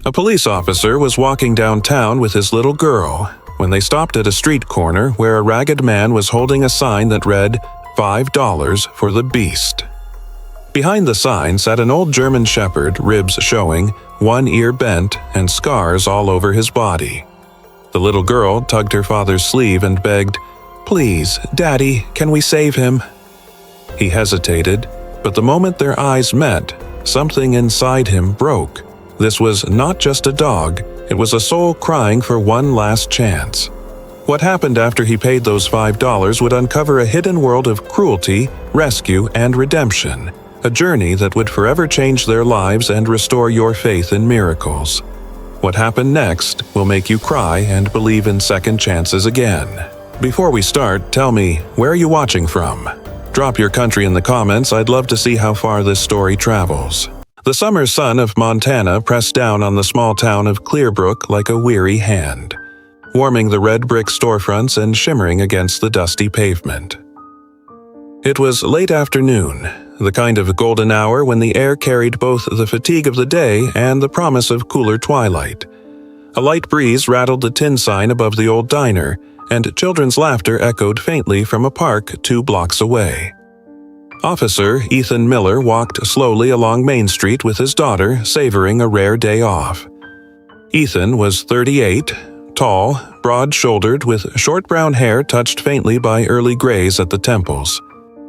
A police officer was walking downtown with his little girl when they stopped at a street corner where a ragged man was holding a sign that read, $5 for the beast. Behind the sign sat an old German shepherd, ribs showing, one ear bent, and scars all over his body. The little girl tugged her father's sleeve and begged, "Please, Daddy, can we save him?" He hesitated, but the moment their eyes met, something inside him broke. This was not just a dog, it was a soul crying for one last chance. What happened after he paid those $5 would uncover a hidden world of cruelty, rescue, and redemption, a journey that would forever change their lives and restore your faith in miracles. What happened next will make you cry and believe in second chances again. Before we start, tell me, where are you watching from? Drop your country in the comments, I'd love to see how far this story travels. The summer sun of Montana pressed down on the small town of Clearbrook like a weary hand, warming the red brick storefronts and shimmering against the dusty pavement. It was late afternoon, the kind of golden hour when the air carried both the fatigue of the day and the promise of cooler twilight. A light breeze rattled the tin sign above the old diner, and children's laughter echoed faintly from a park 2 blocks away. Officer Ethan Miller walked slowly along Main Street with his daughter, savoring a rare day off. Ethan was 38, tall, broad-shouldered, with short brown hair touched faintly by early grays at the temples.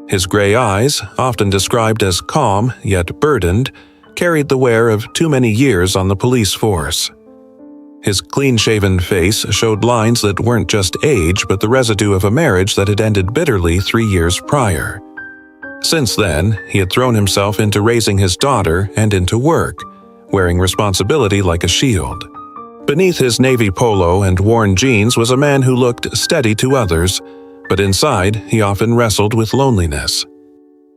His gray eyes, often described as calm yet burdened, carried the wear of too many years on the police force. His clean-shaven face showed lines that weren't just age but the residue of a marriage that had ended bitterly 3 years prior. Since then, he had thrown himself into raising his daughter and into work, wearing responsibility like a shield. Beneath his navy polo and worn jeans was a man who looked steady to others, but inside he often wrestled with loneliness.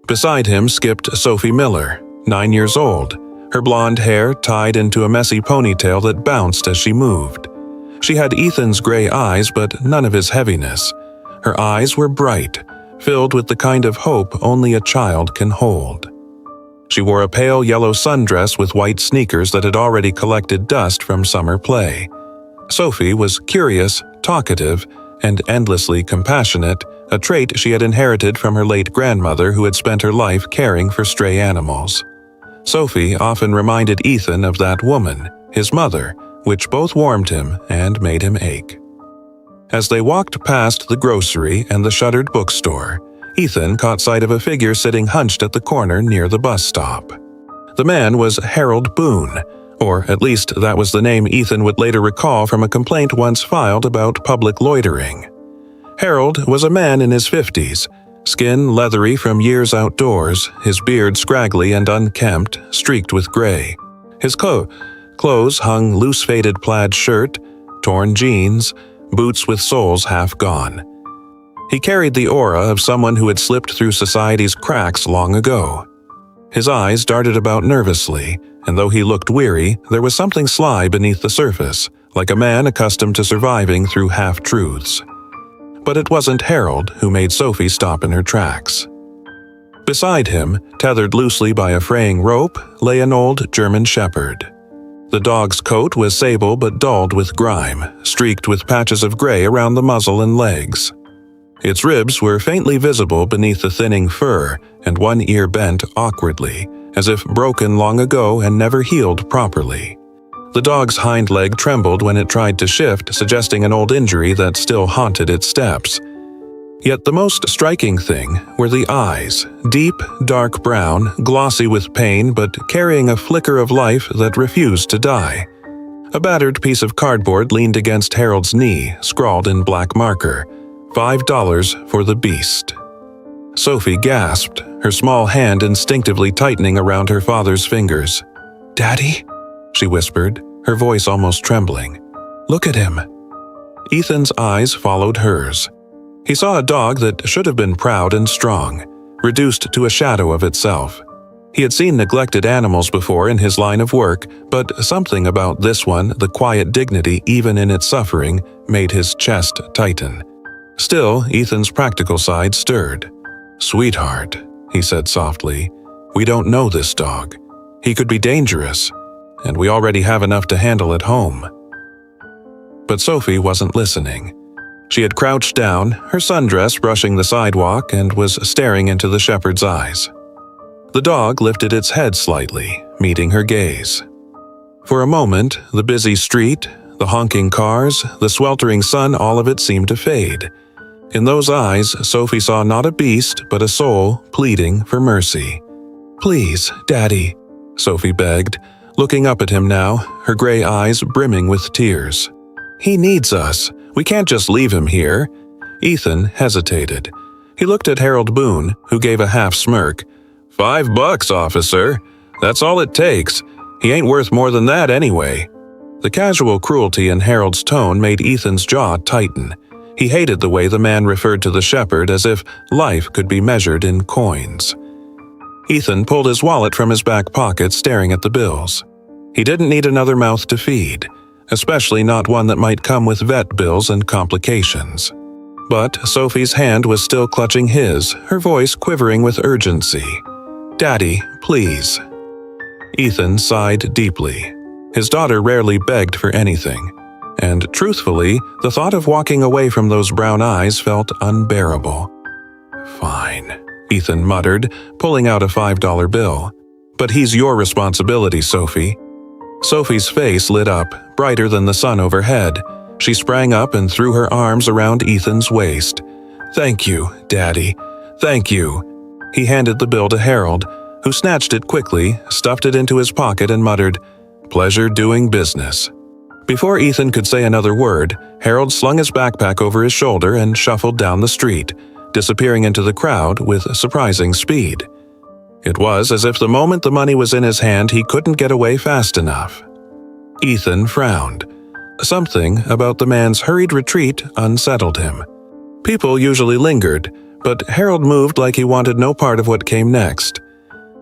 Beside him skipped Sophie Miller, 9 years old, her blonde hair tied into a messy ponytail that bounced as she moved. She had Ethan's gray eyes, but none of his heaviness. Her eyes were bright, filled with the kind of hope only a child can hold. She wore a pale yellow sundress with white sneakers that had already collected dust from summer play. Sophie was curious, talkative, and endlessly compassionate, a trait she had inherited from her late grandmother who had spent her life caring for stray animals. Sophie often reminded Ethan of that woman, his mother, which both warmed him and made him ache. As they walked past the grocery and the shuttered bookstore, Ethan caught sight of a figure sitting hunched at the corner near the bus stop. The man was Harold Boone, or at least that was the name Ethan would later recall from a complaint once filed about public loitering. Harold was a man in his 50s, skin leathery from years outdoors, his beard scraggly and unkempt, streaked with gray. His clothes hung loose faded plaid shirt, torn jeans, boots with soles half gone. He carried the aura of someone who had slipped through society's cracks long ago. His eyes darted about nervously, and though he looked weary, there was something sly beneath the surface, like a man accustomed to surviving through half-truths. But it wasn't Harold who made Sophie stop in her tracks. Beside him, tethered loosely by a fraying rope, lay an old German shepherd. The dog's coat was sable but dulled with grime, streaked with patches of gray around the muzzle and legs. Its ribs were faintly visible beneath the thinning fur, and one ear bent awkwardly, as if broken long ago and never healed properly. The dog's hind leg trembled when it tried to shift, suggesting an old injury that still haunted its steps. Yet the most striking thing were the eyes, deep, dark brown, glossy with pain but carrying a flicker of life that refused to die. A battered piece of cardboard leaned against Harold's knee, scrawled in black marker, $5 for the beast. Sophie gasped, her small hand instinctively tightening around her father's fingers. "Daddy?" she whispered, her voice almost trembling. "Look at him." Ethan's eyes followed hers. He saw a dog that should have been proud and strong, reduced to a shadow of itself. He had seen neglected animals before in his line of work, but something about this one, the quiet dignity even in its suffering, made his chest tighten. Still, Ethan's practical side stirred. "Sweetheart," he said softly, "we don't know this dog. He could be dangerous. and we already have enough to handle at home." But Sophie wasn't listening. She had crouched down, her sundress brushing the sidewalk, and was staring into the shepherd's eyes. The dog lifted its head slightly, meeting her gaze. For a moment, the busy street, the honking cars, the sweltering sun, all of it seemed to fade. In those eyes, Sophie saw not a beast, but a soul pleading for mercy. "Please, Daddy," Sophie begged, looking up at him now, her gray eyes brimming with tears. "He needs us. We can't just leave him here." Ethan hesitated. He looked at Harold Boone, who gave a half smirk. $5, officer. That's all it takes. He ain't worth more than that anyway." The casual cruelty in Harold's tone made Ethan's jaw tighten. He hated the way the man referred to the shepherd as if life could be measured in coins. Ethan pulled his wallet from his back pocket, staring at the bills. He didn't need another mouth to feed, especially not one that might come with vet bills and complications. But Sophie's hand was still clutching his, her voice quivering with urgency. "Daddy, please." Ethan sighed deeply. His daughter rarely begged for anything, and truthfully, the thought of walking away from those brown eyes felt unbearable. "Fine," Ethan muttered, pulling out a $5 bill. "But he's your responsibility, Sophie." Sophie's face lit up, brighter than the sun overhead. She sprang up and threw her arms around Ethan's waist. "Thank you, Daddy. Thank you." He handed the bill to Harold, who snatched it quickly, stuffed it into his pocket, and muttered, "Pleasure doing business." Before Ethan could say another word, Harold slung his backpack over his shoulder and shuffled down the street, disappearing into the crowd with surprising speed. It was as if the moment the money was in his hand, he couldn't get away fast enough. Ethan frowned. Something about the man's hurried retreat unsettled him. People usually lingered, but Harold moved like he wanted no part of what came next.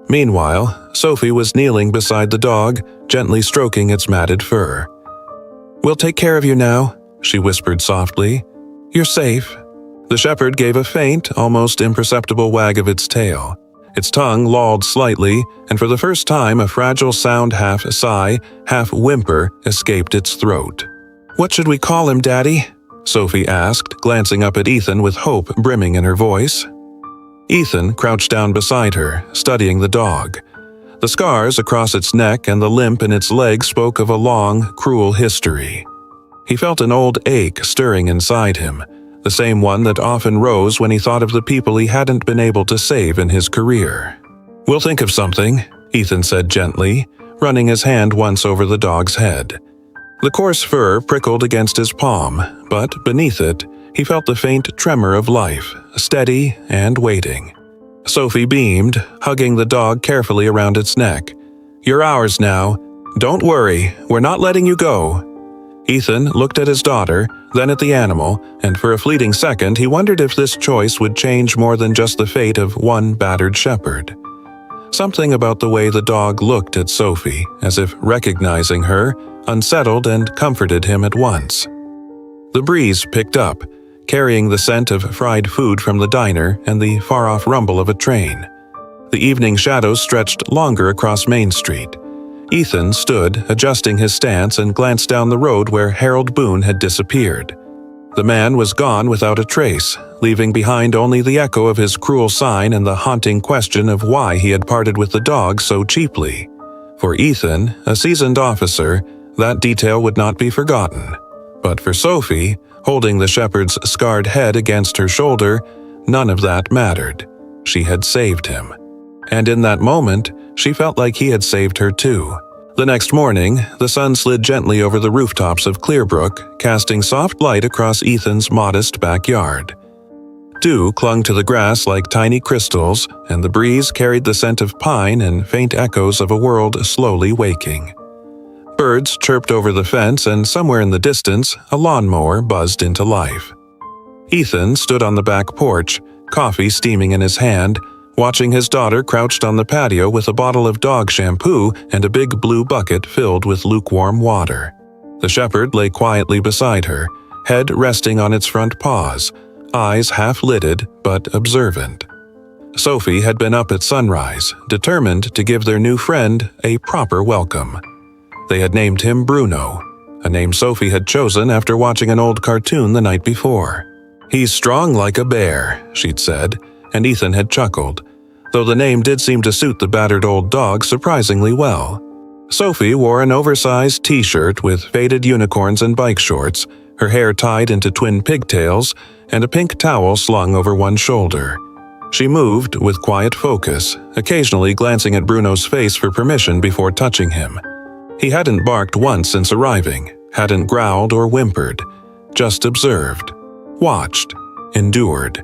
Meanwhile, Sophie was kneeling beside the dog, gently stroking its matted fur. "We'll take care of you now," she whispered softly. "You're safe." The shepherd gave a faint, almost imperceptible wag of its tail. Its tongue lolled slightly, and for the first time a fragile sound, half sigh, half whimper, escaped its throat. "What should we call him, Daddy?" Sophie asked, glancing up at Ethan with hope brimming in her voice. Ethan crouched down beside her, studying the dog. The scars across its neck and the limp in its leg spoke of a long, cruel history. He felt an old ache stirring inside him, the same one that often rose when he thought of the people he hadn't been able to save in his career. "We'll think of something," Ethan said gently, running his hand once over the dog's head. The coarse fur prickled against his palm, but beneath it, he felt the faint tremor of life, steady and waiting. Sophie beamed, hugging the dog carefully around its neck. "You're ours now. Don't worry, we're not letting you go." Ethan looked at his daughter, then at the animal, and for a fleeting second he wondered if this choice would change more than just the fate of one battered shepherd. Something about the way the dog looked at Sophie, as if recognizing her, unsettled and comforted him at once. The breeze picked up, carrying the scent of fried food from the diner and the far-off rumble of a train. The evening shadows stretched longer across Main Street. Ethan stood, adjusting his stance, and glanced down the road where Harold Boone had disappeared. The man was gone without a trace, leaving behind only the echo of his cruel sign and the haunting question of why he had parted with the dog so cheaply. For Ethan, a seasoned officer, that detail would not be forgotten. But for Sophie, holding the shepherd's scarred head against her shoulder, none of that mattered. She had saved him. And in that moment, she felt like he had saved her too. The next morning, the sun slid gently over the rooftops of Clearbrook, casting soft light across Ethan's modest backyard. Dew clung to the grass like tiny crystals, and the breeze carried the scent of pine and faint echoes of a world slowly waking. Birds chirped over the fence, and somewhere in the distance, a lawnmower buzzed into life. Ethan stood on the back porch, coffee steaming in his hand, watching his daughter crouched on the patio with a bottle of dog shampoo and a big blue bucket filled with lukewarm water. The shepherd lay quietly beside her, head resting on its front paws, eyes half-lidded but observant. Sophie had been up at sunrise, determined to give their new friend a proper welcome. They had named him Bruno, a name Sophie had chosen after watching an old cartoon the night before. "He's strong like a bear," she'd said, and Ethan had chuckled, though the name did seem to suit the battered old dog surprisingly well. Sophie wore an oversized t-shirt with faded unicorns and bike shorts, her hair tied into twin pigtails, and a pink towel slung over one shoulder. She moved with quiet focus, occasionally glancing at Bruno's face for permission before touching him. He hadn't barked once since arriving, hadn't growled or whimpered, just observed, watched, endured.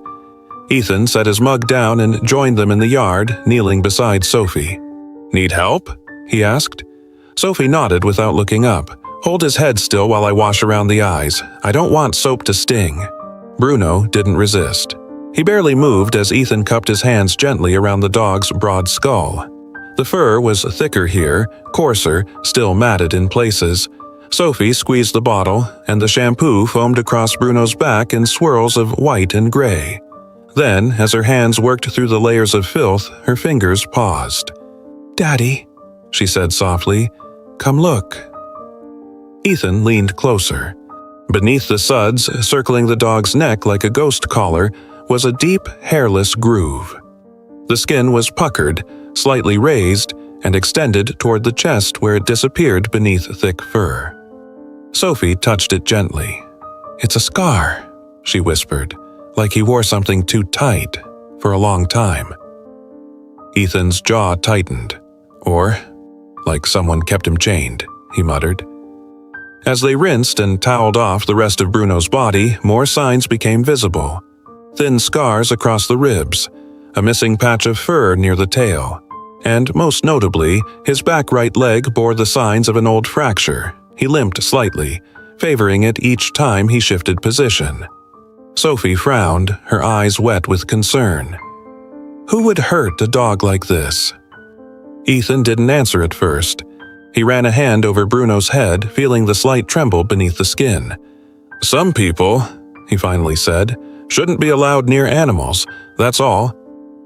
Ethan set his mug down and joined them in the yard, kneeling beside Sophie. "Need help?" he asked. Sophie nodded without looking up. "Hold his head still while I wash around the eyes. I don't want soap to sting." Bruno didn't resist. He barely moved as Ethan cupped his hands gently around the dog's broad skull. The fur was thicker here, coarser, still matted in places. Sophie squeezed the bottle, and the shampoo foamed across Bruno's back in swirls of white and gray. Then, as her hands worked through the layers of filth, her fingers paused. "Daddy," she said softly, "come look." Ethan leaned closer. Beneath the suds, circling the dog's neck like a ghost collar, was a deep, hairless groove. The skin was puckered, slightly raised, and extended toward the chest where it disappeared beneath thick fur. Sophie touched it gently. "It's a scar," she whispered, like he wore something too tight for a long time. Ethan's jaw tightened. Or, like someone kept him chained, he muttered. As they rinsed and toweled off the rest of Bruno's body, more signs became visible. Thin scars across the ribs, a missing patch of fur near the tail, and most notably, his back right leg bore the signs of an old fracture. He limped slightly, favoring it each time he shifted position. Sophie frowned, her eyes wet with concern. Who would hurt a dog like this? Ethan didn't answer at first. He ran a hand over Bruno's head, feeling the slight tremble beneath the skin. "Some people," he finally said, "shouldn't be allowed near animals, that's all."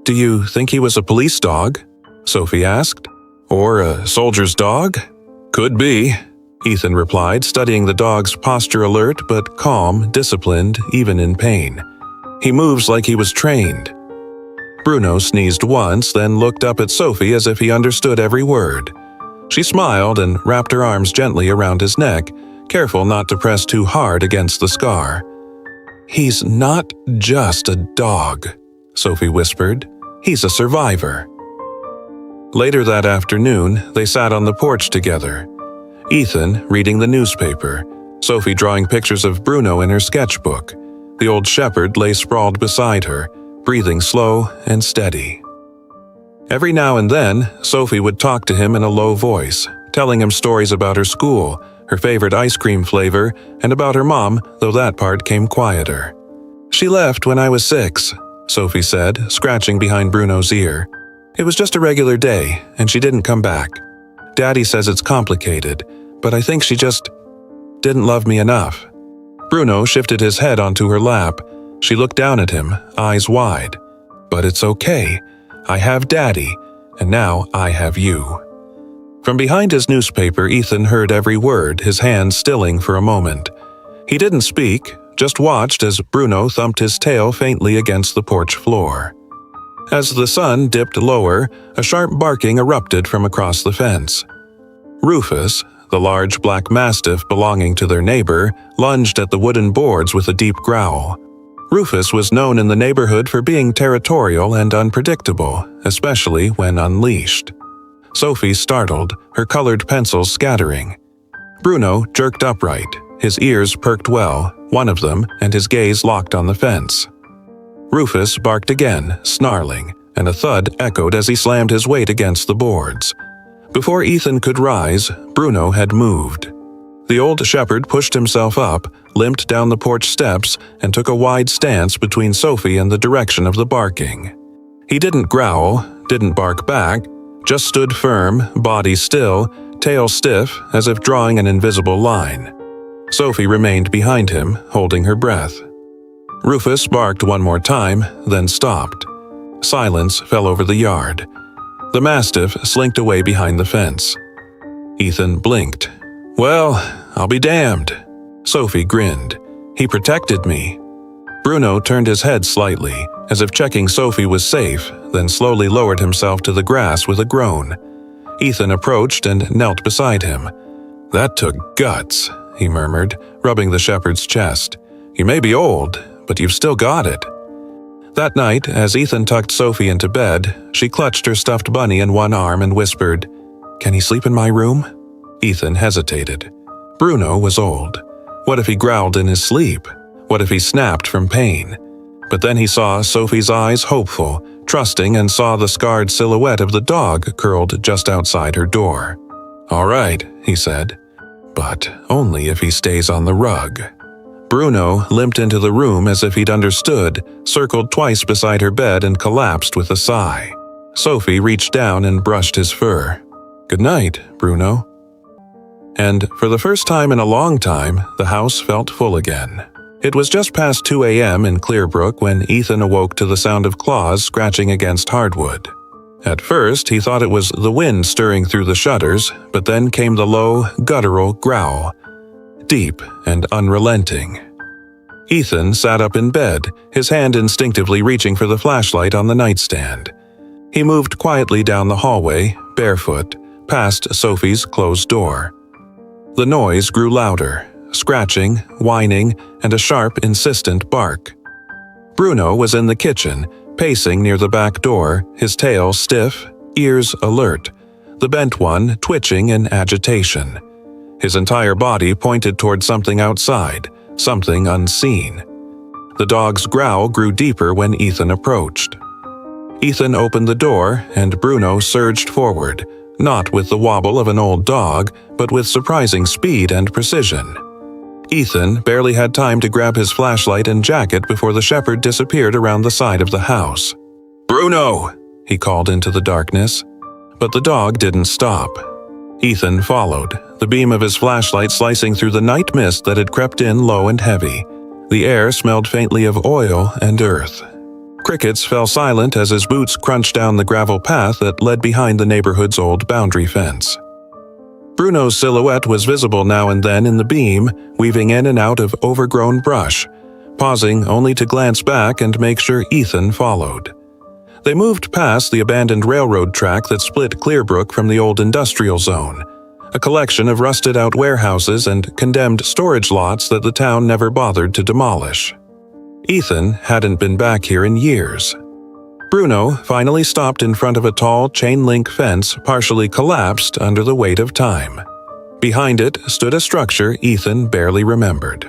"Do you think he was a police dog?" Sophie asked. "Or a soldier's dog?" "Could be," Ethan replied, studying the dog's posture alert but calm, disciplined, even in pain. "He moves like he was trained." Bruno sneezed once, then looked up at Sophie as if he understood every word. She smiled and wrapped her arms gently around his neck, careful not to press too hard against the scar. "He's not just a dog," Sophie whispered. "He's a survivor." Later that afternoon, they sat on the porch together. Ethan reading the newspaper, Sophie drawing pictures of Bruno in her sketchbook. The old shepherd lay sprawled beside her, breathing slow and steady. Every now and then, Sophie would talk to him in a low voice, telling him stories about her school, her favorite ice cream flavor, and about her mom, though that part came quieter. "She left when I was 6, Sophie said, scratching behind Bruno's ear. "It was just a regular day, and she didn't come back. Daddy says it's complicated, but I think she just didn't love me enough." Bruno shifted his head onto her lap. She looked down at him, eyes wide. "But it's okay. I have Daddy, and now I have you." From behind his newspaper, Ethan heard every word, his hands stilling for a moment. He didn't speak, just watched as Bruno thumped his tail faintly against the porch floor. As the sun dipped lower, a sharp barking erupted from across the fence. Rufus, the large black mastiff belonging to their neighbor, lunged at the wooden boards with a deep growl. Rufus was known in the neighborhood for being territorial and unpredictable, especially when unleashed. Sophie startled, her colored pencils scattering. Bruno jerked upright, his ears perked well, one of them, and his gaze locked on the fence. Rufus barked again, snarling, and a thud echoed as he slammed his weight against the boards. Before Ethan could rise, Bruno had moved. The old shepherd pushed himself up, limped down the porch steps, and took a wide stance between Sophie and the direction of the barking. He didn't growl, didn't bark back, just stood firm, body still, tail stiff, as if drawing an invisible line. Sophie remained behind him, holding her breath. Rufus barked one more time, then stopped. Silence fell over the yard. The mastiff slinked away behind the fence. Ethan blinked. "Well, I'll be damned." Sophie grinned. "He protected me." Bruno turned his head slightly, as if checking Sophie was safe, then slowly lowered himself to the grass with a groan. Ethan approached and knelt beside him. "That took guts," he murmured, rubbing the shepherd's chest. "You may be old, but you've still got it." That night, as Ethan tucked Sophie into bed, she clutched her stuffed bunny in one arm and whispered, "Can he sleep in my room?" Ethan hesitated. Bruno was old. What if he growled in his sleep? What if he snapped from pain? But then he saw Sophie's eyes hopeful, trusting, and saw the scarred silhouette of the dog curled just outside her door. "All right," he said, "but only if he stays on the rug." Bruno limped into the room as if he'd understood, circled twice beside her bed and collapsed with a sigh. Sophie reached down and brushed his fur. "Good night, Bruno." And for the first time in a long time, the house felt full again. It was just past 2 a.m. in Clearbrook when Ethan awoke to the sound of claws scratching against hardwood. At first, he thought it was the wind stirring through the shutters, but then came the low, guttural growl, deep and unrelenting. Ethan sat up in bed, his hand instinctively reaching for the flashlight on the nightstand. He moved quietly down the hallway, barefoot, past Sophie's closed door. The noise grew louder, scratching, whining, and a sharp, insistent bark. Bruno was in the kitchen, pacing near the back door, his tail stiff, ears alert, the bent one twitching in agitation. His entire body pointed toward something outside, something unseen. The dog's growl grew deeper when Ethan approached. Ethan opened the door, and Bruno surged forward, not with the wobble of an old dog, but with surprising speed and precision. Ethan barely had time to grab his flashlight and jacket before the shepherd disappeared around the side of the house. "Bruno!" he called into the darkness. But the dog didn't stop. Ethan followed, the beam of his flashlight slicing through the night mist that had crept in low and heavy. The air smelled faintly of oil and earth. Crickets fell silent as his boots crunched down the gravel path that led behind the neighborhood's old boundary fence. Bruno's silhouette was visible now and then in the beam, weaving in and out of overgrown brush, pausing only to glance back and make sure Ethan followed. They moved past the abandoned railroad track that split Clearbrook from the old industrial zone, a collection of rusted-out warehouses and condemned storage lots that the town never bothered to demolish. Ethan hadn't been back here in years. Bruno finally stopped in front of a tall chain-link fence partially collapsed under the weight of time. Behind it stood a structure Ethan barely remembered.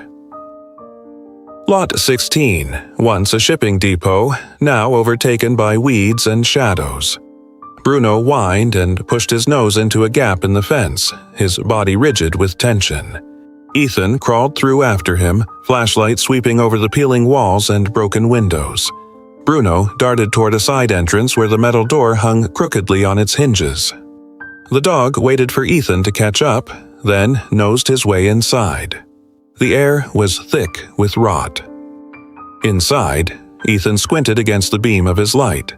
Lot 16, once a shipping depot, now overtaken by weeds and shadows. Bruno whined and pushed his nose into a gap in the fence, his body rigid with tension. Ethan crawled through after him, flashlight sweeping over the peeling walls and broken windows. Bruno darted toward a side entrance where the metal door hung crookedly on its hinges. The dog waited for Ethan to catch up, then nosed his way inside. The air was thick with rot. Inside, Ethan squinted against the beam of his light.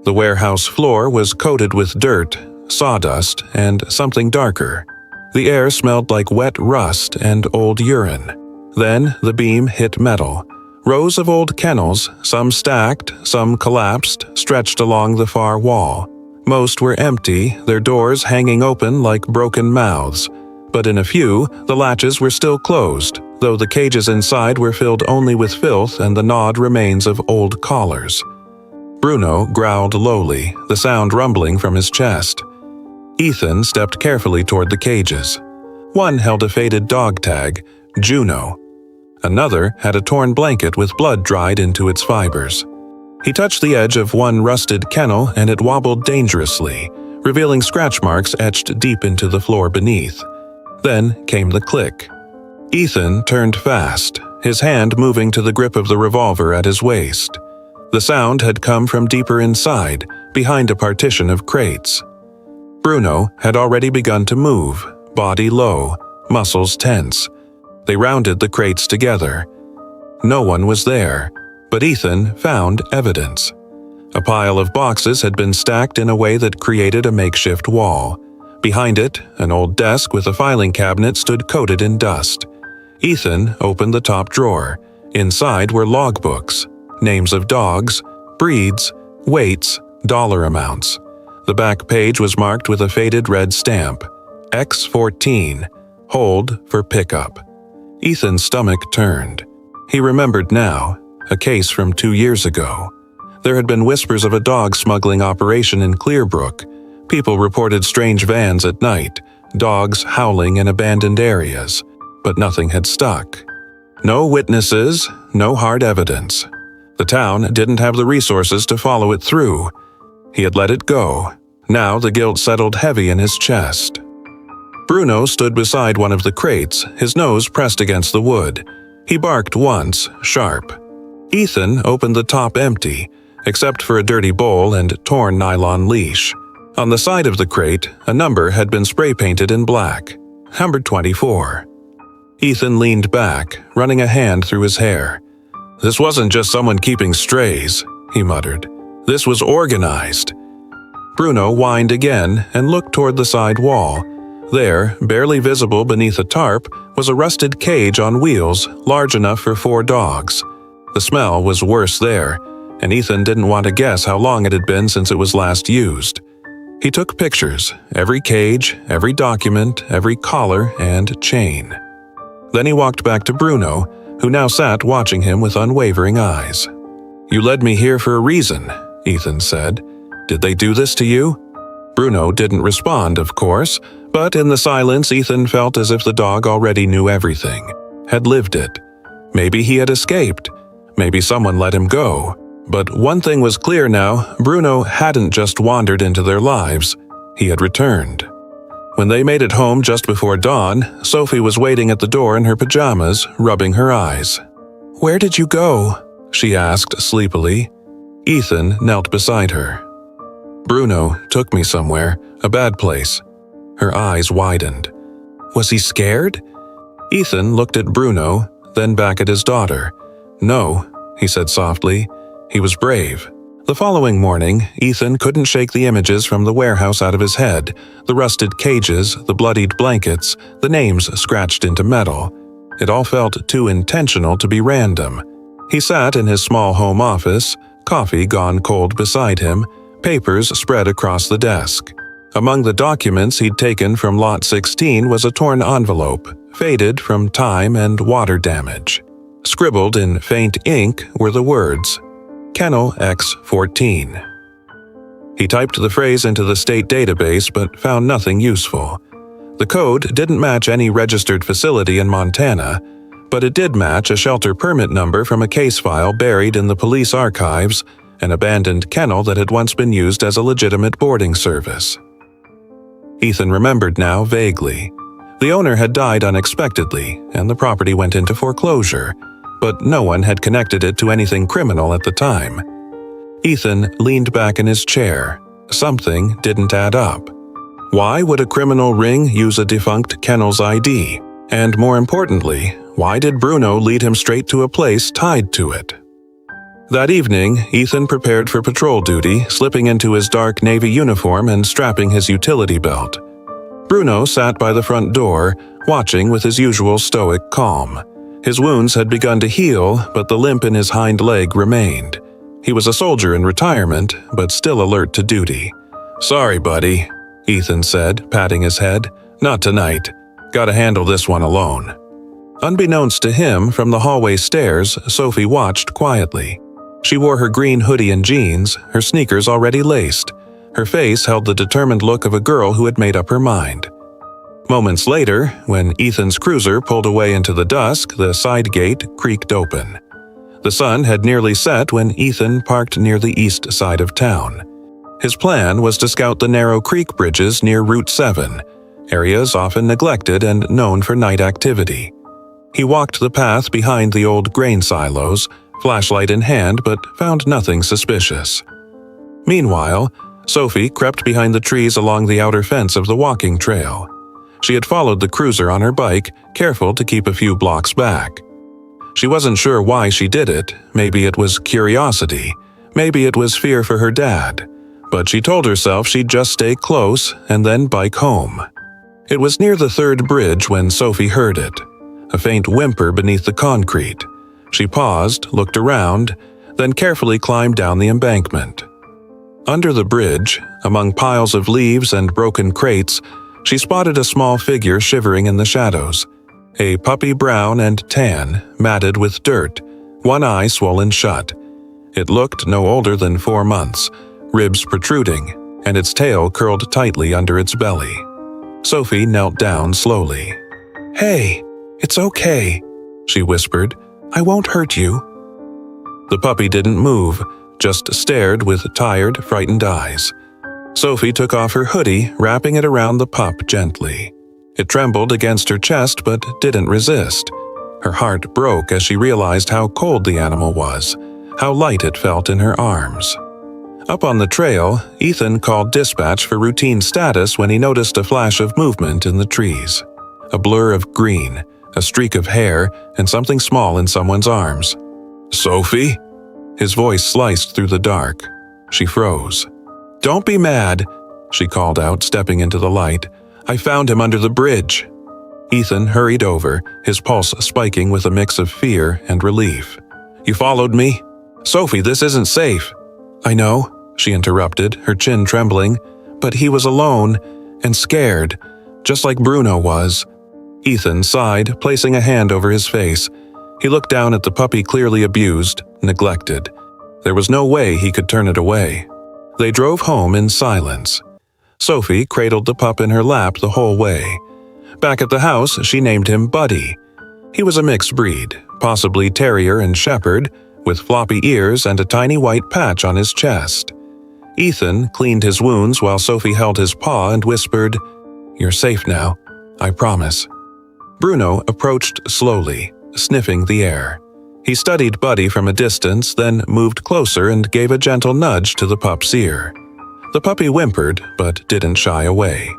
The warehouse floor was coated with dirt, sawdust, and something darker. The air smelled like wet rust and old urine. Then the beam hit metal. Rows of old kennels, some stacked, some collapsed, stretched along the far wall. Most were empty, their doors hanging open like broken mouths. But in a few, the latches were still closed, though the cages inside were filled only with filth and the gnawed remains of old collars. Bruno growled lowly, the sound rumbling from his chest. Ethan stepped carefully toward the cages. One held a faded dog tag, Juno. Another had a torn blanket with blood dried into its fibers. He touched the edge of one rusted kennel and it wobbled dangerously, revealing scratch marks etched deep into the floor beneath. Then came the click. Ethan turned fast, his hand moving to the grip of the revolver at his waist. The sound had come from deeper inside, behind a partition of crates. Bruno had already begun to move, body low, muscles tense. They rounded the crates together. No one was there, but Ethan found evidence. A pile of boxes had been stacked in a way that created a makeshift wall. Behind it, an old desk with a filing cabinet stood coated in dust. Ethan opened the top drawer. Inside were logbooks, names of dogs, breeds, weights, dollar amounts. The back page was marked with a faded red stamp, X14, hold for pickup. Ethan's stomach turned. He remembered now, a case from 2 years ago. There had been whispers of a dog smuggling operation in Clearbrook. People reported strange vans at night, dogs howling in abandoned areas, but nothing had stuck. No witnesses, no hard evidence. The town didn't have the resources to follow it through. He had let it go. Now the guilt settled heavy in his chest. Bruno stood beside one of the crates, his nose pressed against the wood. He barked once, sharp. Ethan opened the top empty, except for a dirty bowl and torn nylon leash. On the side of the crate, a number had been spray-painted in black. Number 24. Ethan leaned back, running a hand through his hair. "This wasn't just someone keeping strays," he muttered. "This was organized." Bruno whined again and looked toward the side wall. There, barely visible beneath a tarp, was a rusted cage on wheels large enough for 4 dogs. The smell was worse there, and Ethan didn't want to guess how long it had been since it was last used. He took pictures, every cage, every document, every collar and chain. Then he walked back to Bruno, who now sat watching him with unwavering eyes. "You led me here for a reason," Ethan said. "Did they do this to you?" Bruno didn't respond, of course, but in the silence Ethan felt as if the dog already knew everything, had lived it. Maybe he had escaped. Maybe someone let him go. But one thing was clear now, Bruno hadn't just wandered into their lives. He had returned. When they made it home just before dawn, Sophie was waiting at the door in her pajamas, rubbing her eyes. "Where did you go?" she asked sleepily. Ethan knelt beside her. "Bruno took me somewhere, a bad place." Her eyes widened. "Was he scared?" Ethan looked at Bruno, then back at his daughter. "No," he said softly. He was brave. The following morning, Ethan couldn't shake the images from the warehouse out of his head, the rusted cages, the bloodied blankets, the names scratched into metal. It all felt too intentional to be random. He sat in his small home office, coffee gone cold beside him, papers spread across the desk. Among the documents he'd taken from Lot 16 was a torn envelope, faded from time and water damage. Scribbled in faint ink were the words, Kennel X14. He typed the phrase into the state database but found nothing useful. The code didn't match any registered facility in Montana, but it did match a shelter permit number from a case file buried in the police archives, an abandoned kennel that had once been used as a legitimate boarding service. Ethan remembered now vaguely. The owner had died unexpectedly, and the property went into foreclosure, but no one had connected it to anything criminal at the time. Ethan leaned back in his chair. Something didn't add up. Why would a criminal ring use a defunct kennel's ID? And more importantly, why did Bruno lead him straight to a place tied to it? That evening, Ethan prepared for patrol duty, slipping into his dark navy uniform and strapping his utility belt. Bruno sat by the front door, watching with his usual stoic calm. His wounds had begun to heal, but the limp in his hind leg remained. He was a soldier in retirement, but still alert to duty. "Sorry, buddy," Ethan said, patting his head. "Not tonight. Gotta handle this one alone." Unbeknownst to him, from the hallway stairs, Sophie watched quietly. She wore her green hoodie and jeans, her sneakers already laced. Her face held the determined look of a girl who had made up her mind. Moments later, when Ethan's cruiser pulled away into the dusk, the side gate creaked open. The sun had nearly set when Ethan parked near the east side of town. His plan was to scout the narrow creek bridges near Route 7, areas often neglected and known for night activity. He walked the path behind the old grain silos, flashlight in hand, but found nothing suspicious. Meanwhile, Sophie crept behind the trees along the outer fence of the walking trail. She had followed the cruiser on her bike, careful to keep a few blocks back. She wasn't sure why she did it. Maybe it was curiosity. Maybe it was fear for her dad. but she told herself she'd just stay close and then bike home. It was near the third bridge when Sophie heard it, a faint whimper beneath the concrete. She paused, looked around, then carefully climbed down the embankment. Under the bridge, among piles of leaves and broken crates, she spotted a small figure shivering in the shadows, a puppy brown and tan, matted with dirt, one eye swollen shut. It looked no older than 4 months, ribs protruding, and its tail curled tightly under its belly. Sophie knelt down slowly. "Hey, it's okay," she whispered. "I won't hurt you." The puppy didn't move, just stared with tired, frightened eyes. Sophie took off her hoodie, wrapping it around the pup gently. It trembled against her chest but didn't resist. Her heart broke as she realized how cold the animal was, how light it felt in her arms. Up on the trail, Ethan called dispatch for routine status when he noticed a flash of movement in the trees. A blur of green, a streak of hair, and something small in someone's arms. "Sophie?" His voice sliced through the dark. She froze. "Don't be mad," she called out, stepping into the light. "I found him under the bridge." Ethan hurried over, his pulse spiking with a mix of fear and relief. "You followed me? Sophie, this isn't safe." "I know," she interrupted, her chin trembling, "but he was alone and scared, just like Bruno was." Ethan sighed, placing a hand over his face. He looked down at the puppy, clearly abused, neglected. There was no way he could turn it away. They drove home in silence. Sophie cradled the pup in her lap the whole way. Back at the house, she named him Buddy. He was a mixed breed, possibly terrier and shepherd, with floppy ears and a tiny white patch on his chest. Ethan cleaned his wounds while Sophie held his paw and whispered, "You're safe now, I promise." Bruno approached slowly, sniffing the air. He studied Buddy from a distance, then moved closer and gave a gentle nudge to the pup's ear. The puppy whimpered, but didn't shy away.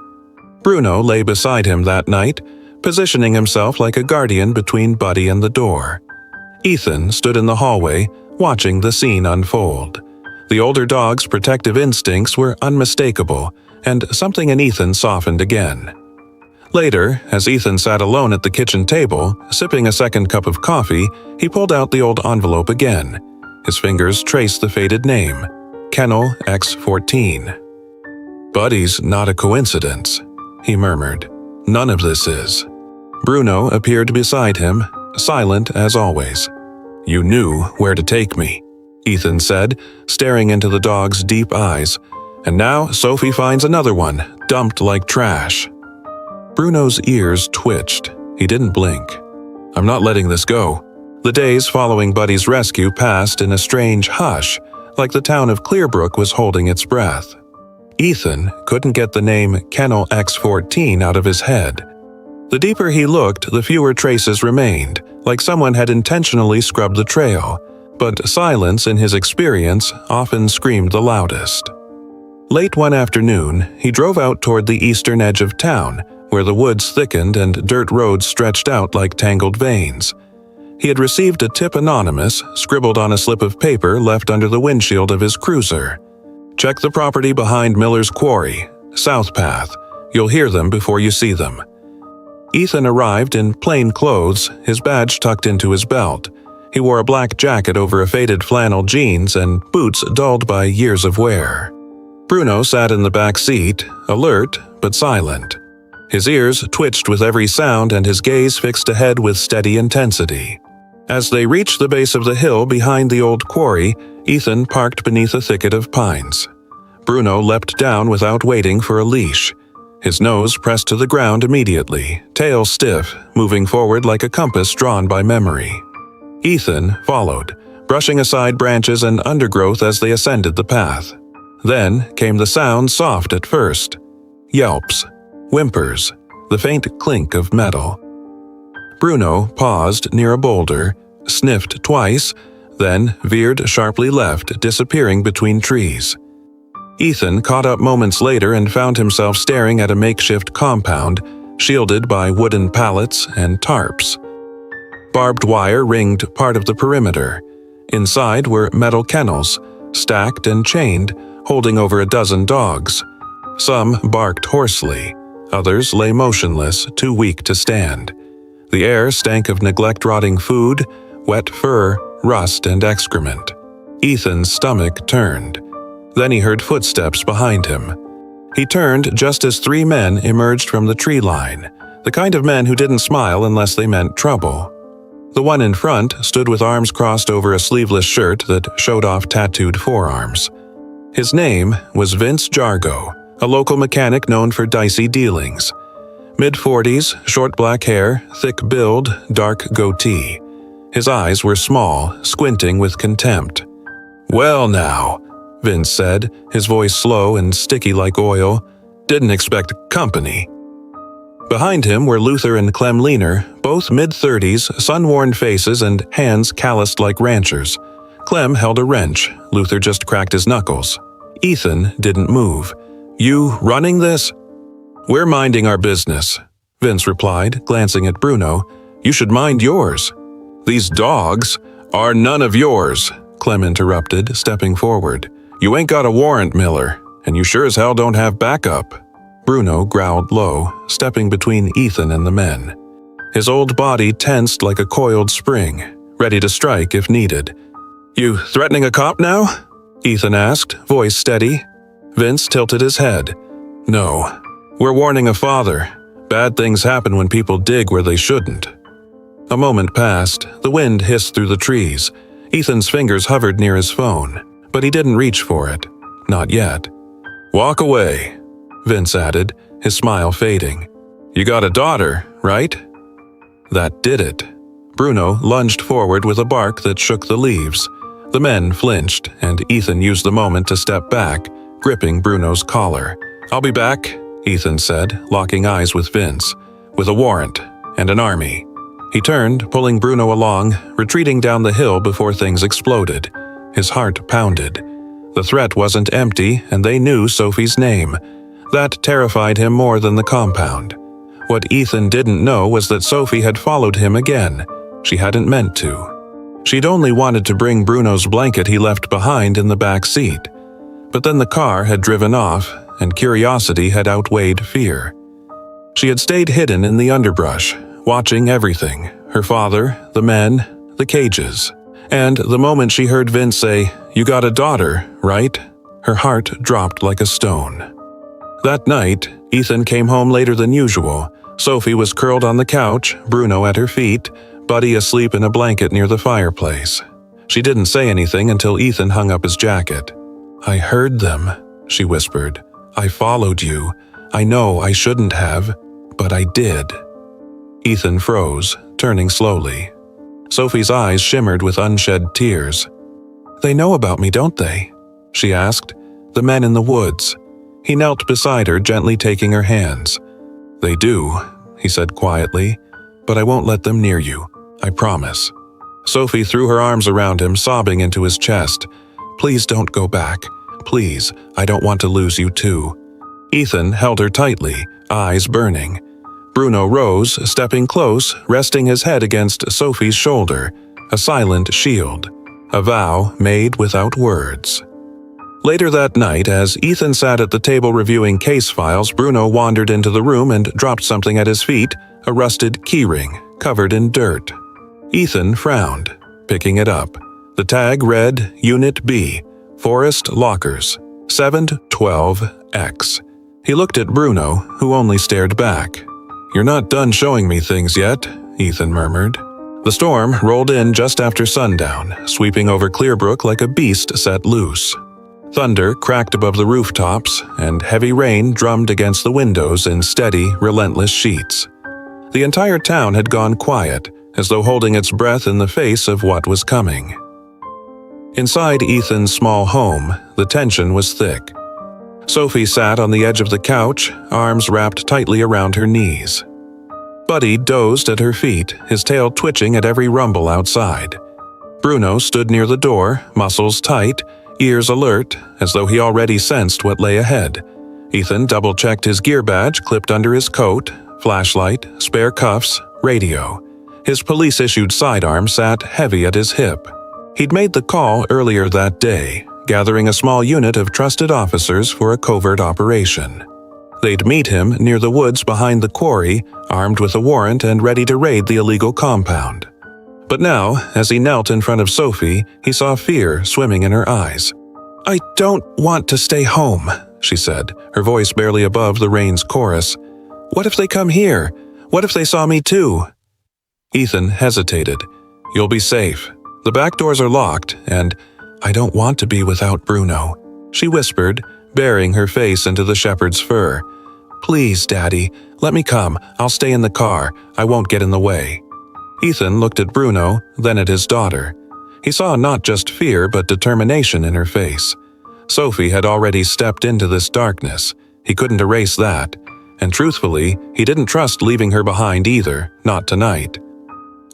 Bruno lay beside him that night, positioning himself like a guardian between Buddy and the door. Ethan stood in the hallway, watching the scene unfold. The older dog's protective instincts were unmistakable, and something in Ethan softened again. Later, as Ethan sat alone at the kitchen table, sipping a second cup of coffee, he pulled out the old envelope again. His fingers traced the faded name, Kennel X14. "Buddy's not a coincidence," he murmured. "None of this is." Bruno appeared beside him, silent as always. "You knew where to take me," Ethan said, staring into the dog's deep eyes. "And now Sophie finds another one, dumped like trash." Bruno's ears twitched. He didn't blink. "I'm not letting this go." The days following Buddy's rescue passed in a strange hush, like the town of Clearbrook was holding its breath. Ethan couldn't get the name Kennel X14 out of his head. The deeper he looked, the fewer traces remained, like someone had intentionally scrubbed the trail, but silence, in his experience, often screamed the loudest. Late one afternoon, he drove out toward the eastern edge of town, where the woods thickened and dirt roads stretched out like tangled veins. He had received a tip anonymous, scribbled on a slip of paper left under the windshield of his cruiser. "Check the property behind Miller's Quarry, South Path. You'll hear them before you see them." Ethan arrived in plain clothes, his badge tucked into his belt. He wore a black jacket over a faded flannel jeans and boots dulled by years of wear. Bruno sat in the back seat, alert but silent. His ears twitched with every sound and his gaze fixed ahead with steady intensity. As they reached the base of the hill behind the old quarry, Ethan parked beneath a thicket of pines. Bruno leapt down without waiting for a leash. His nose pressed to the ground immediately, tail stiff, moving forward like a compass drawn by memory. Ethan followed, brushing aside branches and undergrowth as they ascended the path. Then came the sound, soft at first. Yelps, whimpers, the faint clink of metal. Bruno paused near a boulder, sniffed twice, then veered sharply left, disappearing between trees. Ethan caught up moments later and found himself staring at a makeshift compound, shielded by wooden pallets and tarps. Barbed wire ringed part of the perimeter. Inside were metal kennels, stacked and chained, holding over a dozen dogs. Some barked hoarsely, others lay motionless, too weak to stand. The air stank of neglect-rotting food, wet fur, rust, and excrement. Ethan's stomach turned. Then he heard footsteps behind him. He turned just as 3 men emerged from the tree line, the kind of men who didn't smile unless they meant trouble. The one in front stood with arms crossed over a sleeveless shirt that showed off tattooed forearms. His name was Vince Jargo, a local mechanic known for dicey dealings. Mid-40s, short black hair, thick build, dark goatee. His eyes were small, squinting with contempt. "Well now," Vince said, his voice slow and sticky like oil. "Didn't expect company." Behind him were Luther and Clem Leaner, both mid-30s, sun-worn faces and hands calloused like ranchers. Clem held a wrench. Luther just cracked his knuckles. Ethan didn't move. "You running this?" "We're minding our business," Vince replied, glancing at Bruno. "You should mind yours." "These dogs are none of yours," Clem interrupted, stepping forward. "You ain't got a warrant, Miller, and you sure as hell don't have backup." Bruno growled low, stepping between Ethan and the men. His old body tensed like a coiled spring, ready to strike if needed. "You threatening a cop now?" Ethan asked, voice steady. Vince tilted his head. "No. We're warning a father. Bad things happen when people dig where they shouldn't." A moment passed. The wind hissed through the trees. Ethan's fingers hovered near his phone, but he didn't reach for it. Not yet. "Walk away," Vince added, his smile fading. "You got a daughter, right?" That did it. Bruno lunged forward with a bark that shook the leaves. The men flinched, and Ethan used the moment to step back, gripping Bruno's collar. "I'll be back," Ethan said, locking eyes with Vince, "with a warrant and an army." He turned, pulling Bruno along, retreating down the hill before things exploded. His heart pounded. The threat wasn't empty, and they knew Sophie's name. That terrified him more than the compound. What Ethan didn't know was that Sophie had followed him again. She hadn't meant to. She'd only wanted to bring Bruno's blanket he left behind in the back seat. But then the car had driven off, and curiosity had outweighed fear. She had stayed hidden in the underbrush, watching everything, her father, the men, the cages. And the moment she heard Vince say, "You got a daughter, right?" her heart dropped like a stone. That night, Ethan came home later than usual. Sophie was curled on the couch, Bruno at her feet, Buddy asleep in a blanket near the fireplace. She didn't say anything until Ethan hung up his jacket. "I heard them," she whispered. "I followed you. I know I shouldn't have, but I did." Ethan froze, turning slowly. Sophie's eyes shimmered with unshed tears. "They know about me, don't they?" she asked. "The men in the woods." He knelt beside her, gently taking her hands. "They do," he said quietly, "but I won't let them near you. I promise." Sophie threw her arms around him, sobbing into his chest. "Please don't go back. Please, I don't want to lose you too." Ethan held her tightly, eyes burning. Bruno rose, stepping close, resting his head against Sophie's shoulder, a silent shield, a vow made without words. Later that night, as Ethan sat at the table reviewing case files, Bruno wandered into the room and dropped something at his feet, a rusted keyring, covered in dirt. Ethan frowned, picking it up. The tag read Unit B, Forest Lockers, 712X. He looked at Bruno, who only stared back. "You're not done showing me things yet," Ethan murmured. The storm rolled in just after sundown, sweeping over Clearbrook like a beast set loose. Thunder cracked above the rooftops, and heavy rain drummed against the windows in steady, relentless sheets. The entire town had gone quiet, as though holding its breath in the face of what was coming. Inside Ethan's small home, the tension was thick. Sophie sat on the edge of the couch, arms wrapped tightly around her knees. Buddy dozed at her feet, his tail twitching at every rumble outside. Bruno stood near the door, muscles tight, ears alert, as though he already sensed what lay ahead. Ethan double-checked his gear badge clipped under his coat, flashlight, spare cuffs, radio. His police-issued sidearm sat heavy at his hip. He'd made the call earlier that day, gathering a small unit of trusted officers for a covert operation. They'd meet him near the woods behind the quarry, armed with a warrant and ready to raid the illegal compound. But now, as he knelt in front of Sophie, he saw fear swimming in her eyes. "I don't want to stay home," she said, her voice barely above the rain's chorus. "What if they come here? What if they saw me too?" Ethan hesitated. "You'll be safe. The back doors are locked, and I don't want to be without Bruno," she whispered, burying her face into the shepherd's fur. "Please, Daddy, let me come. I'll stay in the car. I won't get in the way." Ethan looked at Bruno, then at his daughter. He saw not just fear but determination in her face. Sophie had already stepped into this darkness. He couldn't erase that. And truthfully, he didn't trust leaving her behind either, not tonight.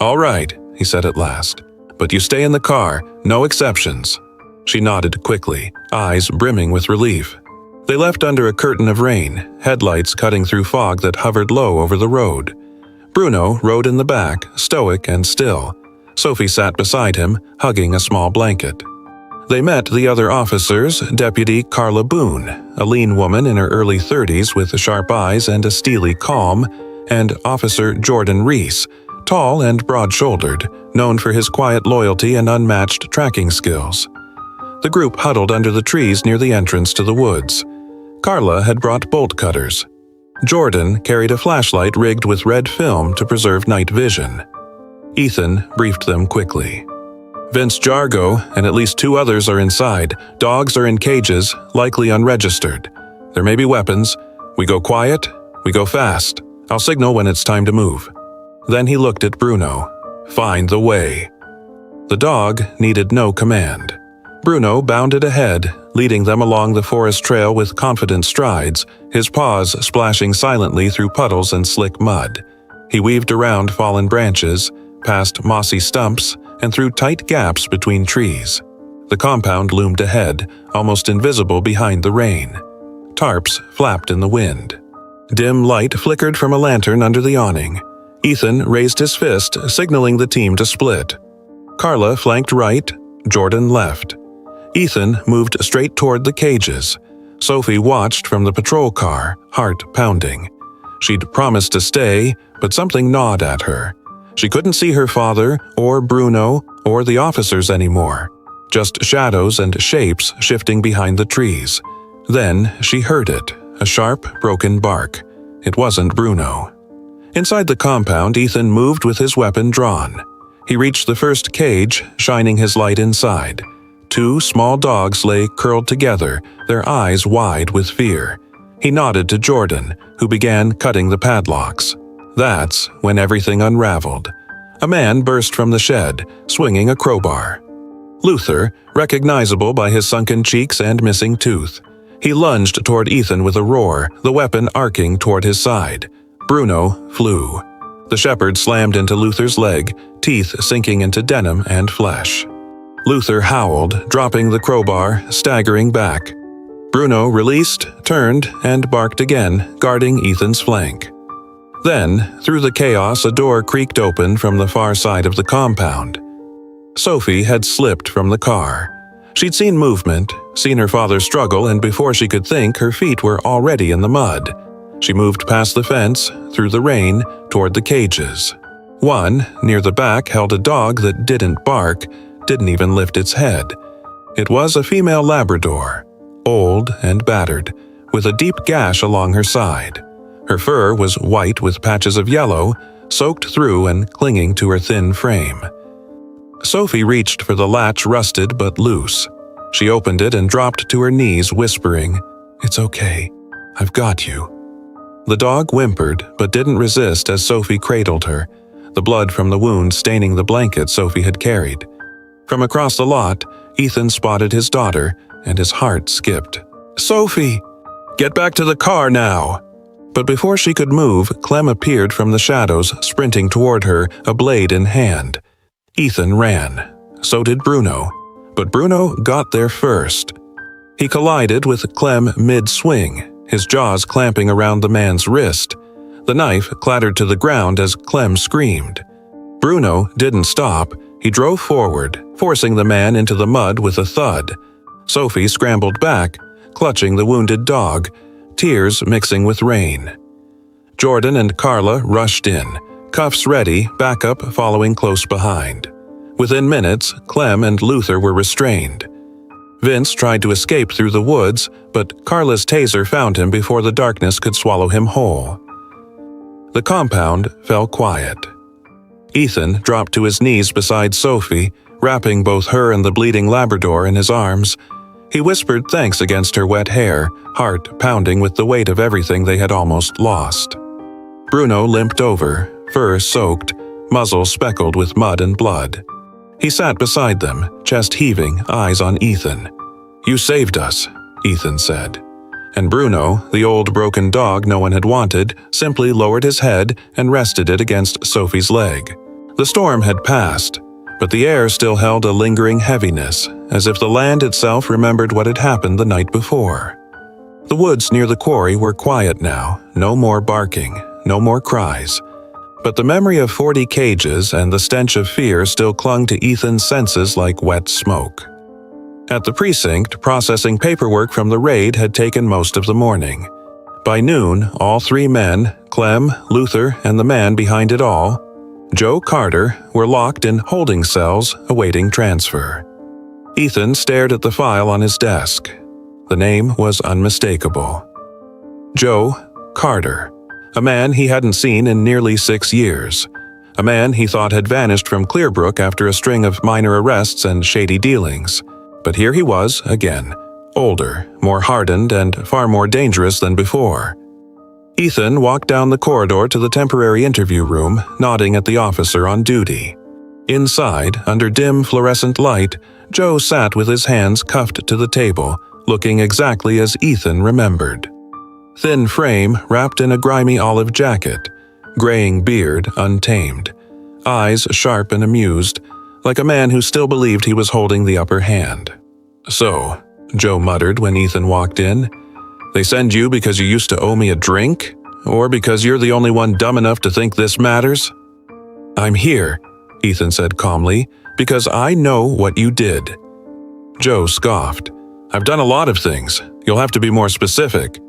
"All right," he said at last. "But you stay in the car, no exceptions." She nodded quickly, eyes brimming with relief. They left under a curtain of rain, headlights cutting through fog that hovered low over the road. Bruno rode in the back, stoic and still. Sophie sat beside him, hugging a small blanket. They met the other officers, Deputy Carla Boone, a lean woman in her early 30s with sharp eyes and a steely calm, and Officer Jordan Reese, tall and broad-shouldered, known for his quiet loyalty and unmatched tracking skills. The group huddled under the trees near the entrance to the woods. Carla had brought bolt cutters. Jordan carried a flashlight rigged with red film to preserve night vision. Ethan briefed them quickly. "Vince Jargo and at least 2 others are inside. Dogs are in cages, likely unregistered. There may be weapons. We go quiet, we go fast. I'll signal when it's time to move." Then he looked at Bruno. "Find the way." The dog needed no command. Bruno bounded ahead, leading them along the forest trail with confident strides, his paws splashing silently through puddles and slick mud. He weaved around fallen branches, past mossy stumps, and through tight gaps between trees. The compound loomed ahead, almost invisible behind the rain. Tarps flapped in the wind. Dim light flickered from a lantern under the awning. Ethan raised his fist, signaling the team to split. Carla flanked right, Jordan left. Ethan moved straight toward the cages. Sophie watched from the patrol car, heart pounding. She'd promised to stay, but something gnawed at her. She couldn't see her father, or Bruno, or the officers anymore. Just shadows and shapes shifting behind the trees. Then she heard it, a sharp, broken bark. It wasn't Bruno. Inside the compound, Ethan moved with his weapon drawn. He reached the first cage, shining his light inside. 2 small dogs lay curled together, their eyes wide with fear. He nodded to Jordan, who began cutting the padlocks. That's when everything unraveled. A man burst from the shed, swinging a crowbar. Luther, recognizable by his sunken cheeks and missing tooth. He lunged toward Ethan with a roar, the weapon arcing toward his side. Bruno flew. The shepherd slammed into Luther's leg, teeth sinking into denim and flesh. Luther howled, dropping the crowbar, staggering back. Bruno released, turned, and barked again, guarding Ethan's flank. Then, through the chaos, a door creaked open from the far side of the compound. Sophie had slipped from the car. She'd seen movement, seen her father struggle, and before she could think, her feet were already in the mud. She moved past the fence, through the rain, toward the cages. One, near the back, held a dog that didn't bark, didn't even lift its head. It was a female Labrador, old and battered, with a deep gash along her side. Her fur was white with patches of yellow, soaked through and clinging to her thin frame. Sophie reached for the latch, rusted but loose. She opened it and dropped to her knees, whispering, "It's okay. I've got you." The dog whimpered, but didn't resist as Sophie cradled her, the blood from the wound staining the blanket Sophie had carried. From across the lot, Ethan spotted his daughter, and his heart skipped. "Sophie! Get back to the car now!" But before she could move, Clem appeared from the shadows, sprinting toward her, a blade in hand. Ethan ran. So did Bruno. But Bruno got there first. He collided with Clem mid-swing, his jaws clamping around the man's wrist. The knife clattered to the ground as Clem screamed. Bruno didn't stop. He drove forward, forcing the man into the mud with a thud. Sophie scrambled back, clutching the wounded dog, tears mixing with rain. Jordan and Carla rushed in, cuffs ready, backup following close behind. Within minutes, Clem and Luther were restrained. Vince tried to escape through the woods, but Carla's taser found him before the darkness could swallow him whole. The compound fell quiet. Ethan dropped to his knees beside Sophie, wrapping both her and the bleeding Labrador in his arms. He whispered thanks against her wet hair, heart pounding with the weight of everything they had almost lost. Bruno limped over, fur soaked, muzzle speckled with mud and blood. He sat beside them, chest heaving, eyes on Ethan. "You saved us," Ethan said. And Bruno, the old broken dog no one had wanted, simply lowered his head and rested it against Sophie's leg. The storm had passed, but the air still held a lingering heaviness, as if the land itself remembered what had happened the night before. The woods near the quarry were quiet now, no more barking, no more cries. But the memory of 40 cages and the stench of fear still clung to Ethan's senses like wet smoke. At the precinct, processing paperwork from the raid had taken most of the morning. By noon, all three men, Clem, Luther, and the man behind it all, Joe Carter, were locked in holding cells awaiting transfer. Ethan stared at the file on his desk. The name was unmistakable. Joe Carter, a man he hadn't seen in nearly 6 years. A man he thought had vanished from Clearbrook after a string of minor arrests and shady dealings. But here he was again, older, more hardened, and far more dangerous than before. Ethan walked down the corridor to the temporary interview room, nodding at the officer on duty. Inside, under dim fluorescent light, Joe sat with his hands cuffed to the table, looking exactly as Ethan remembered. Thin frame wrapped in a grimy olive jacket, graying beard untamed, eyes sharp and amused, like a man who still believed he was holding the upper hand. "So," Joe muttered when Ethan walked in, "they send you because you used to owe me a drink? Or because you're the only one dumb enough to think this matters?" "I'm here," Ethan said calmly, "because I know what you did." Joe scoffed. "I've done a lot of things. You'll have to be more specific."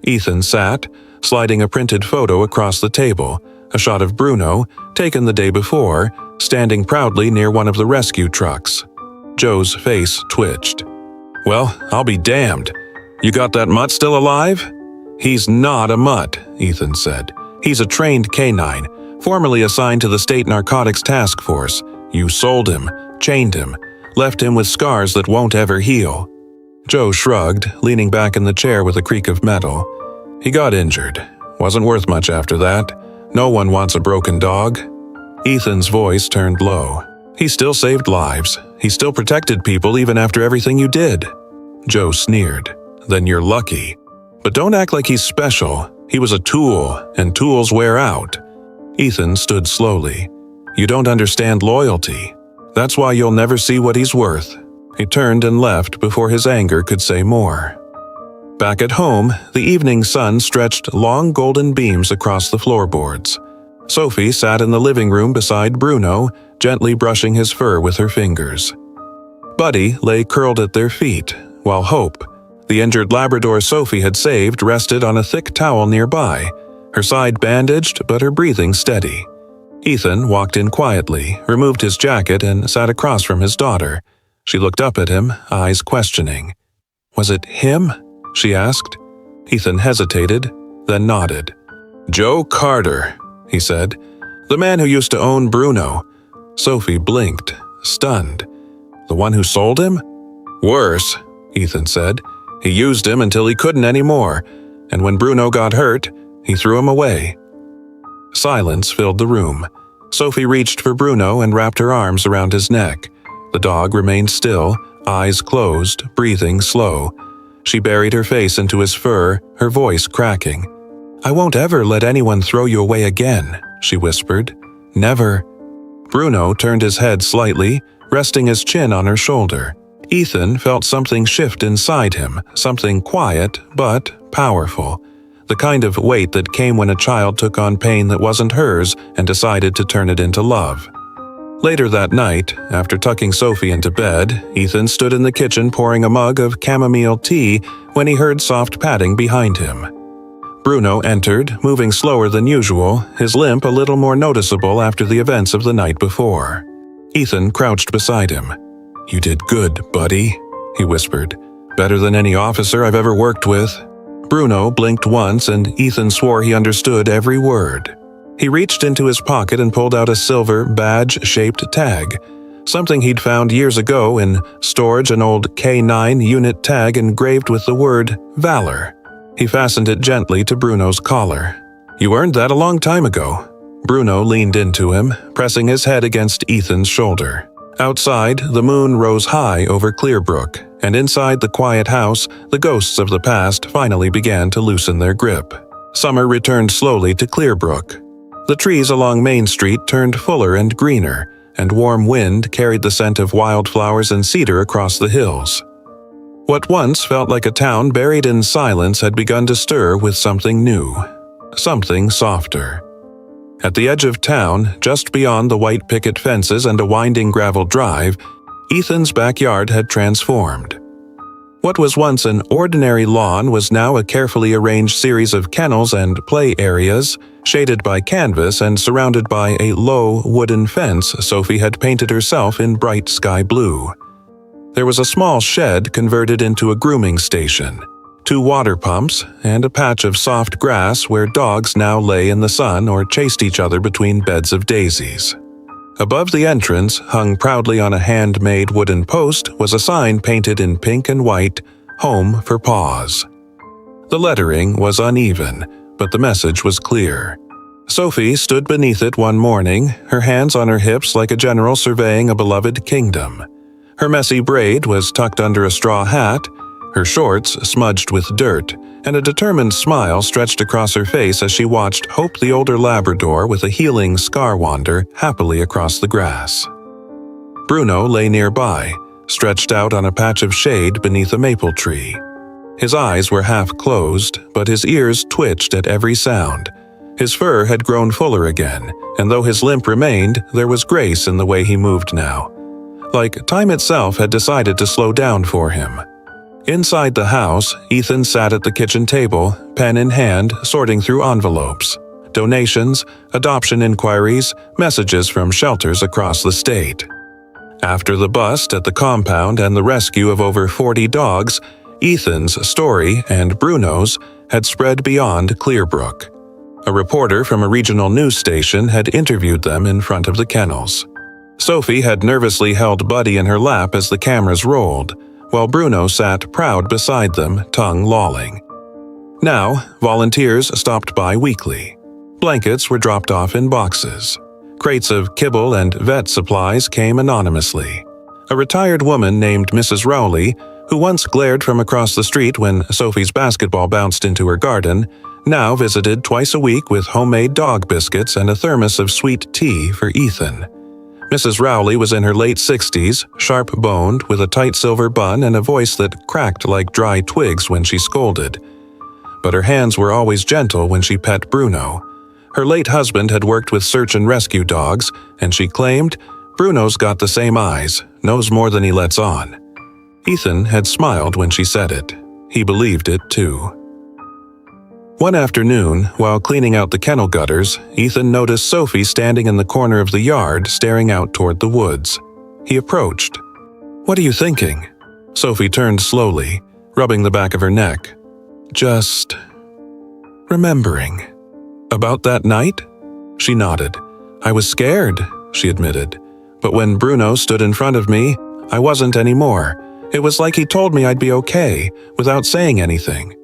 Ethan sat, sliding a printed photo across the table, a shot of Bruno, taken the day before, standing proudly near one of the rescue trucks. Joe's face twitched. "Well, I'll be damned. You got that mutt still alive?" "He's not a mutt," Ethan said. "He's a trained canine, formerly assigned to the State Narcotics Task Force. You sold him, chained him, left him with scars that won't ever heal." Joe shrugged, leaning back in the chair with a creak of metal. "He got injured. Wasn't worth much after that. No one wants a broken dog." Ethan's voice turned low. "He still saved lives. He still protected people even after everything you did." Joe sneered. "Then you're lucky. But don't act like he's special. He was a tool, and tools wear out." Ethan stood slowly. "You don't understand loyalty. That's why you'll never see what he's worth." He turned and left before his anger could say more. Back at home, the evening sun stretched long golden beams across the floorboards. Sophie sat in the living room beside Bruno, gently brushing his fur with her fingers. Buddy lay curled at their feet, while Hope, the injured Labrador Sophie had saved, rested on a thick towel nearby, her side bandaged but her breathing steady. Ethan walked in quietly, removed his jacket, and sat across from his daughter. She looked up at him, eyes questioning. "Was it him?" she asked. Ethan hesitated, then nodded. "Joe Carter," he said. "The man who used to own Bruno." Sophie blinked, stunned. "The one who sold him?" "Worse," Ethan said. "He used him until he couldn't anymore, and when Bruno got hurt, he threw him away." Silence filled the room. Sophie reached for Bruno and wrapped her arms around his neck. The dog remained still, eyes closed, breathing slow. She buried her face into his fur, her voice cracking. "I won't ever let anyone throw you away again," she whispered. "Never." Bruno turned his head slightly, resting his chin on her shoulder. Ethan felt something shift inside him, something quiet but powerful. The kind of weight that came when a child took on pain that wasn't hers and decided to turn it into love. Later that night, after tucking Sophie into bed, Ethan stood in the kitchen pouring a mug of chamomile tea when he heard soft patting behind him. Bruno entered, moving slower than usual, his limp a little more noticeable after the events of the night before. Ethan crouched beside him. "You did good, buddy," he whispered. "Better than any officer I've ever worked with." Bruno blinked once and Ethan swore he understood every word. He reached into his pocket and pulled out a silver, badge-shaped tag, something he'd found years ago in storage, an old K9 unit tag engraved with the word Valor. He fastened it gently to Bruno's collar. "You earned that a long time ago." Bruno leaned into him, pressing his head against Ethan's shoulder. Outside, the moon rose high over Clearbrook, and inside the quiet house, the ghosts of the past finally began to loosen their grip. Summer returned slowly to Clearbrook. The trees along Main Street turned fuller and greener, and warm wind carried the scent of wildflowers and cedar across the hills. What once felt like a town buried in silence had begun to stir with something new, something softer. At the edge of town, just beyond the white picket fences and a winding gravel drive, Ethan's backyard had transformed. What was once an ordinary lawn was now a carefully arranged series of kennels and play areas, shaded by canvas and surrounded by a low wooden fence Sophie had painted herself in bright sky blue. There was a small shed converted into a grooming station, 2 water pumps, and a patch of soft grass where dogs now lay in the sun or chased each other between beds of daisies. Above the entrance, hung proudly on a handmade wooden post, was a sign painted in pink and white, "Home for Paws." The lettering was uneven, but the message was clear. Sophie stood beneath it one morning, her hands on her hips like a general surveying a beloved kingdom. Her messy braid was tucked under a straw hat, her shorts smudged with dirt, and a determined smile stretched across her face as she watched Hope the older Labrador with a healing scar wander happily across the grass. Bruno lay nearby, stretched out on a patch of shade beneath a maple tree. His eyes were half closed, but his ears twitched at every sound. His fur had grown fuller again, and though his limp remained, there was grace in the way he moved now. Like time itself had decided to slow down for him. Inside the house, Ethan sat at the kitchen table, pen in hand, sorting through envelopes. Donations, adoption inquiries, messages from shelters across the state. After the bust at the compound and the rescue of over 40 dogs, Ethan's story and Bruno's had spread beyond Clearbrook. A reporter from a regional news station had interviewed them in front of the kennels. Sophie had nervously held Buddy in her lap as the cameras rolled, while Bruno sat proud beside them, tongue lolling. Now, volunteers stopped by weekly. Blankets were dropped off in boxes. Crates of kibble and vet supplies came anonymously. A retired woman named Mrs. Rowley, who once glared from across the street when Sophie's basketball bounced into her garden, now visited twice a week with homemade dog biscuits and a thermos of sweet tea for Ethan. Mrs. Rowley was in her late 60s, sharp-boned, with a tight silver bun and a voice that cracked like dry twigs when she scolded. But her hands were always gentle when she pet Bruno. Her late husband had worked with search and rescue dogs, and she claimed, "Bruno's got the same eyes, knows more than he lets on." Ethan had smiled when she said it. He believed it, too. One afternoon, while cleaning out the kennel gutters, Ethan noticed Sophie standing in the corner of the yard staring out toward the woods. He approached. "What are you thinking?" Sophie turned slowly, rubbing the back of her neck. "Just remembering." "About that night?" She nodded. "I was scared," she admitted. "But when Bruno stood in front of me, I wasn't anymore. It was like he told me I'd be okay, without saying anything."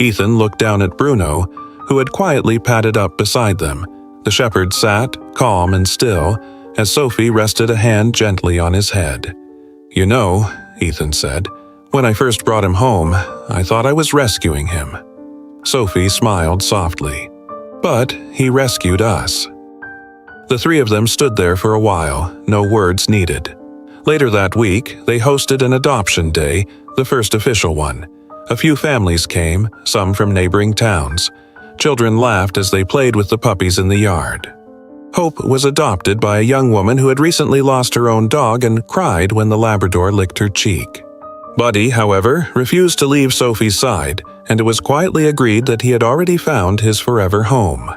Ethan looked down at Bruno, who had quietly padded up beside them. The shepherd sat, calm and still, as Sophie rested a hand gently on his head. "You know," Ethan said, "when I first brought him home, I thought I was rescuing him." Sophie smiled softly. "But he rescued us." The three of them stood there for a while, no words needed. Later that week, they hosted an adoption day, the first official one. A few families came, some from neighboring towns. Children laughed as they played with the puppies in the yard. Hope was adopted by a young woman who had recently lost her own dog and cried when the Labrador licked her cheek. Buddy, however, refused to leave Sophie's side, and it was quietly agreed that he had already found his forever home.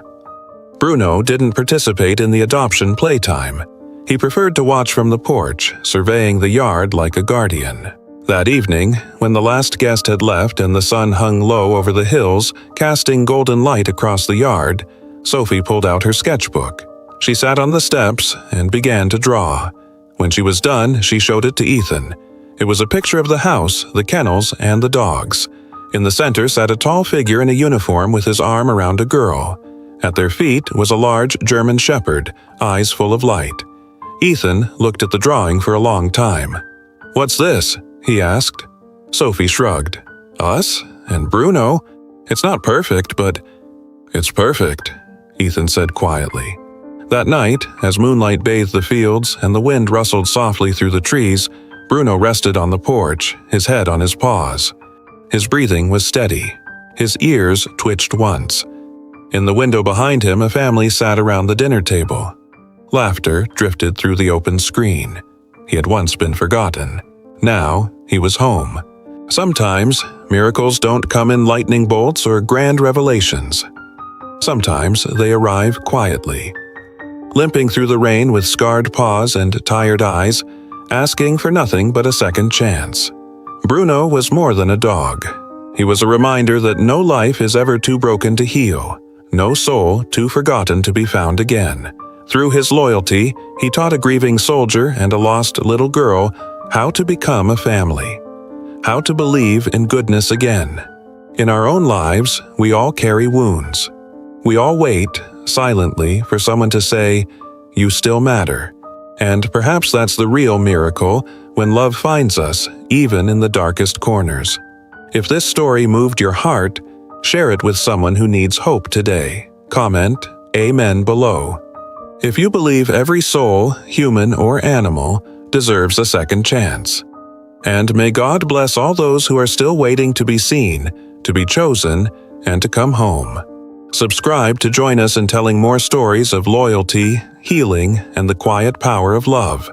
Bruno didn't participate in the adoption playtime. He preferred to watch from the porch, surveying the yard like a guardian. That evening, when the last guest had left and the sun hung low over the hills, casting golden light across the yard, Sophie pulled out her sketchbook. She sat on the steps and began to draw. When she was done, she showed it to Ethan. It was a picture of the house, the kennels, and the dogs. In the center sat a tall figure in a uniform with his arm around a girl. At their feet was a large German shepherd, eyes full of light. Ethan looked at the drawing for a long time. "What's this?" he asked. Sophie shrugged. "Us? And Bruno? It's not perfect, but—" "It's perfect," Ethan said quietly. That night, as moonlight bathed the fields and the wind rustled softly through the trees, Bruno rested on the porch, his head on his paws. His breathing was steady. His ears twitched once. In the window behind him, a family sat around the dinner table. Laughter drifted through the open screen. He had once been forgotten. Now, he was home. Sometimes, miracles don't come in lightning bolts or grand revelations. Sometimes they arrive quietly. Limping through the rain with scarred paws and tired eyes, asking for nothing but a second chance. Bruno was more than a dog. He was a reminder that no life is ever too broken to heal, no soul too forgotten to be found again. Through his loyalty, he taught a grieving soldier and a lost little girl how to become a family, how to believe in goodness again. In our own lives, we all carry wounds. We all wait, silently, for someone to say, "You still matter." And perhaps that's the real miracle, when love finds us, even in the darkest corners. If this story moved your heart, share it with someone who needs hope today. Comment Amen below. If you believe every soul, human or animal, deserves a second chance. And may God bless all those who are still waiting to be seen, to be chosen, and to come home. Subscribe to join us in telling more stories of loyalty, healing, and the quiet power of love.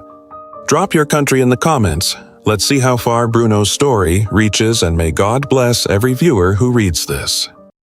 Drop your country in the comments. Let's see how far Bruno's story reaches, and may God bless every viewer who reads this.